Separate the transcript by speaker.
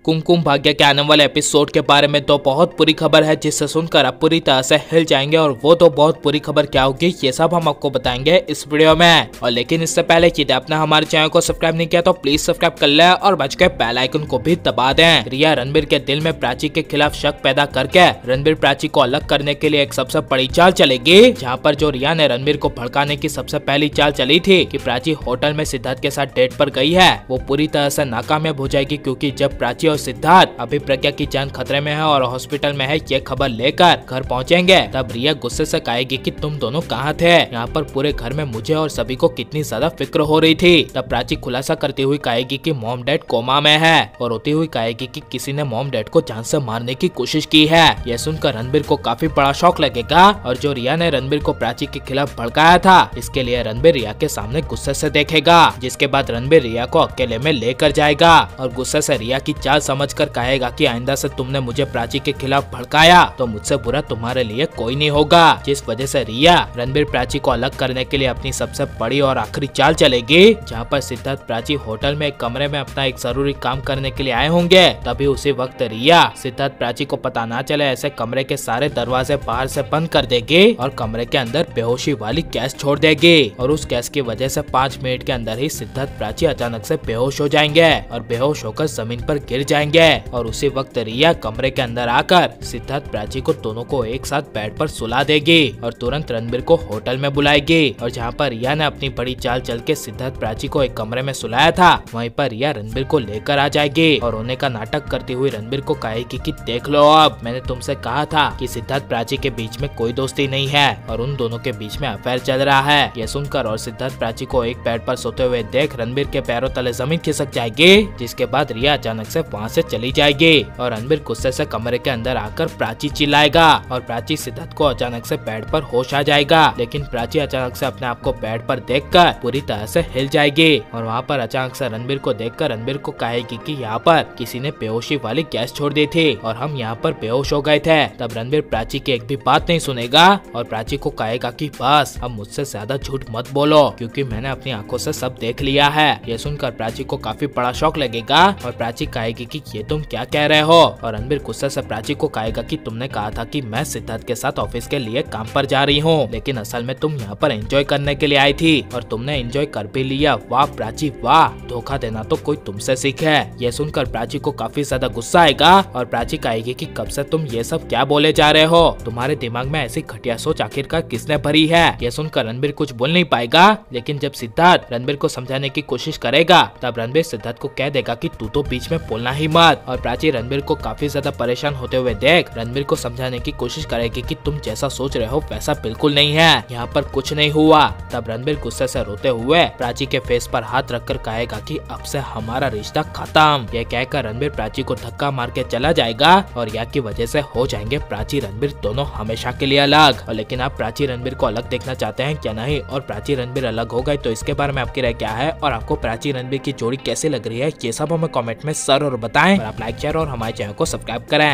Speaker 1: कुमकुम भाग्य के आने वाले एपिसोड के बारे में तो बहुत बुरी खबर है, जिससे सुनकर आप पूरी तरह से हिल जाएंगे। और वो तो बहुत बुरी खबर क्या होगी ये सब हम आपको बताएंगे इस वीडियो में। और लेकिन इससे पहले यदि आपने हमारे चैनल को सब्सक्राइब नहीं किया तो प्लीज सब्सक्राइब कर ले और बच के बेल आइकन को भी दबा दें। रिया रणबीर के दिल में प्राची के खिलाफ शक पैदा करके रणबीर प्राची को अलग करने के लिए एक सबसे बड़ी चाल चलेगी, जहाँ पर जो रिया ने रणबीर को भड़काने की सबसे पहली चाल चली थी कि प्राची होटल में सिद्धार्थ के साथ डेट पर गई है, वो पूरी तरह से नाकामयाब हो जाएगी। क्योंकि जब प्राची और सिद्धार्थ अभी प्रज्ञा की जान खतरे में है और हॉस्पिटल में है, ये खबर लेकर घर पहुंचेंगे, तब रिया गुस्से से कहेगी कि तुम दोनों कहाँ थे, यहाँ पर पूरे घर में मुझे और सभी को कितनी ज्यादा फिक्र हो रही थी। तब प्राची खुलासा करती हुई कहेगी कि मॉम डैड कोमा में है, और रोती हुई कहेगी कि किसी ने मॉम डैड को जान से मारने की कोशिश की है। यह सुनकर रणबीर को काफी बड़ा शौक लगेगा, और जो रिया ने रणबीर को प्राची के खिलाफ भड़काया था, इसके लिए रणबीर रिया के सामने गुस्से से देखेगा। जिसके बाद रणबीर रिया को अकेले में लेकर जाएगा और गुस्से से रिया की चाल समझकर कहेगा कि आइंदा से तुमने मुझे प्राची के खिलाफ भड़काया तो मुझसे बुरा तुम्हारे लिए कोई नहीं होगा। जिस वजह से रिया रणबीर प्राची को अलग करने के लिए अपनी सबसे बड़ी और आखिरी चाल चलेगी, जहाँ पर सिद्धार्थ प्राची होटल में एक कमरे में अपना एक जरूरी काम करने के लिए आए होंगे। तभी उसी वक्त रिया सिद्धार्थ प्राची को पता ना चले ऐसे कमरे के सारे दरवाजे बाहर से बंद कर देगी और कमरे के अंदर बेहोशी वाली गैस छोड़ देगी। और उस गैस की वजह से 5 मिनट के अंदर ही सिद्धार्थ प्राची अचानक से बेहोश हो जाएंगे और बेहोश होकर जमीन पर गिर जाएंगे। और उसी वक्त रिया कमरे के अंदर आकर सिद्धार्थ प्राची को दोनों को एक साथ बेड पर सुला देगी और तुरंत रणबीर को होटल में बुलाएगी। और जहाँ पर रिया ने अपनी बड़ी चाल चल के सिद्धार्थ प्राची को एक कमरे में सुलाया था, वहीं पर रिया रणबीर को लेकर आ जाएगी और रोने का नाटक करती हुई रणबीर को कहेगी कि देख लो, अब मैंने तुमसे कहा था कि सिद्धार्थ प्राची के बीच में कोई दोस्ती नहीं है और उन दोनों के बीच में अफेयर चल रहा है। यह सुनकर और सिद्धार्थ प्राची को एक बेड पर सोते हुए देख रणबीर के पैरों तले जमीन खिसक जाएगी। जिसके बाद रिया अचानक से वहाँ से चली जाएगी और रणबीर गुस्से से कमरे के अंदर आकर प्राची चिल्लाएगा और प्राची सिद्धार्थ को अचानक से बेड पर होश आ जाएगा। लेकिन प्राची अचानक से अपने आप को बेड पर देखकर पूरी तरह से हिल जाएगी और वहाँ पर अचानक से रणबीर को देखकर रणबीर को कहेगी कि यहाँ पर किसी ने बेहोशी वाली गैस छोड़ दी थी और हम यहाँ पर बेहोश हो गए थे। तब रणबीर प्राची की एक भी बात नहीं सुनेगा और प्राची को कहेगा कि बस अब मुझसे ज्यादा झूठ मत बोलो, क्योंकि मैंने अपनी आंखों से सब देख लिया है। ये सुनकर प्राची को काफी बड़ा शौक लगेगा और प्राची कहेगी कि ये तुम क्या कह रहे हो। और रणबीर गुस्से से प्राची को कहेगा कि तुमने कहा था कि मैं सिद्धार्थ के साथ ऑफिस के लिए काम पर जा रही हूँ, लेकिन असल में तुम यहाँ पर एंजॉय करने के लिए आई थी और तुमने एंजॉय कर भी लिया। वाह प्राची वाह, धोखा देना तो कोई तुमसे सीखे। ये सुनकर प्राची को काफी ज्यादा गुस्सा आएगा और प्राची कहेगी कि कब से तुम ये सब क्या बोले जा रहे हो, तुम्हारे दिमाग में ऐसी घटिया सोच आखिरकार किसने भरी है। ये सुनकर रणबीर कुछ बोल नहीं पाएगा, लेकिन जब सिद्धार्थ रणबीर को समझाने की कोशिश करेगा तब रणबीर सिद्धार्थ को कह देगा कि तू तो बीच में बोलना ही मत। और प्राची रणबीर को काफी ज्यादा परेशान होते हुए देख रणबीर को समझाने की कोशिश करेगी कि तुम जैसा सोच रहे हो वैसा बिल्कुल नहीं है, यहाँ पर कुछ नहीं हुआ। तब रणबीर गुस्से से रोते हुए प्राची के फेस पर हाथ रखकर कहेगा कि अब से हमारा रिश्ता खत्म। यह कहकर रणबीर प्राची को धक्का मार के चला जाएगा और यह की वजह से हो जाएंगे प्राची रणबीर दोनों हमेशा के लिए अलग। और लेकिन आप प्राची रणबीर को अलग देखना चाहते हैं क्या नहीं, और प्राची रणबीर अलग हो गए तो इसके बारे में आपकी राय क्या है, और आपको प्राची रणबीर की जोड़ी कैसी लग रही है, ये सब हमें कमेंट में सर और बताएं। और आप लाइक शेयर और हमारे चैनल को सब्सक्राइब करें।